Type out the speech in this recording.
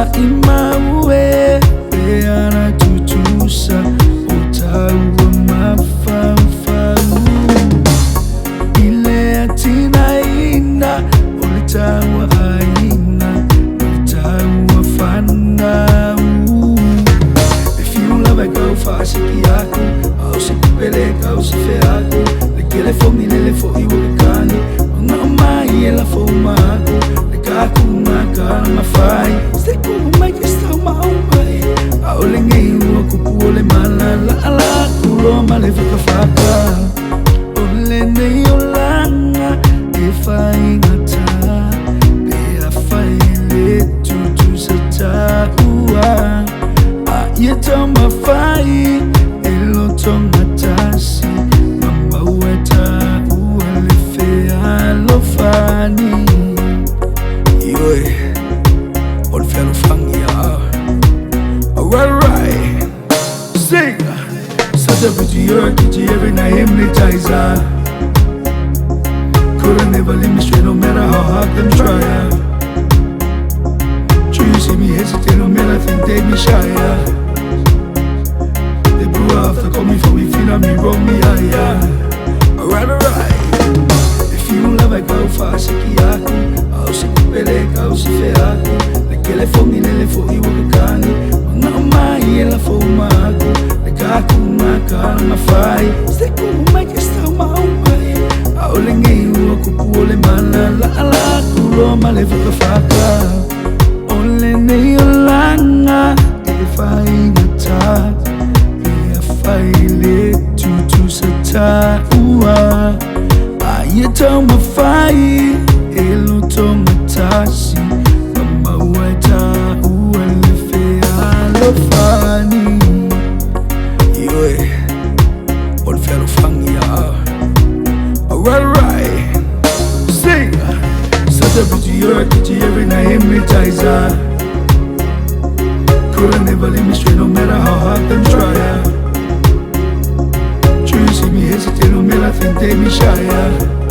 imawe Beana tutusa utaua mafafau Ile atina ina ulitawa aina ulitawa fanau If you love a girl fasiki yako au sikupeleka usife yako Lekele fomi lele fo iwekani Mama yela fo umako Kumaka na mafai Siku umake stau maumai Aulenge iwa kupuole malala Ala kulo malefaka faka Ole ne yolanga Efa ingata Bea faile tutu sata ua Ayeta mafai Eloto ngatasi Mamba ueta ualefe alofani Old fellow Fangia. Alright, sing. Such a pretty kitty every night hypnotizer. Couldn't never leave me straight no matter how hard them try. True, you see me hesitate no matter think they me shy. They blew after call me for me feel me wrong me higher. Alright. If you love a girl fast, yako. Sikupeleka usife yako Lekele fomi lele fo iwekani Mama yela fo umako Leka kumaka na mafai Siku umake stau maumai Aulenge iwa kupuole malala Ala kulo malefaka faka Ole ne yolanga Efa ingata Bea faile tutu sata ua Ayeta mafai Eloto matasi Mama ueta uelefe alofani Yoe Old fellow Fangia. Alright Sing Such a pretty kitty every night hypnotizer Couldn't never leave me straight no matter how hard them try True you see me hesitate no matter think they me shy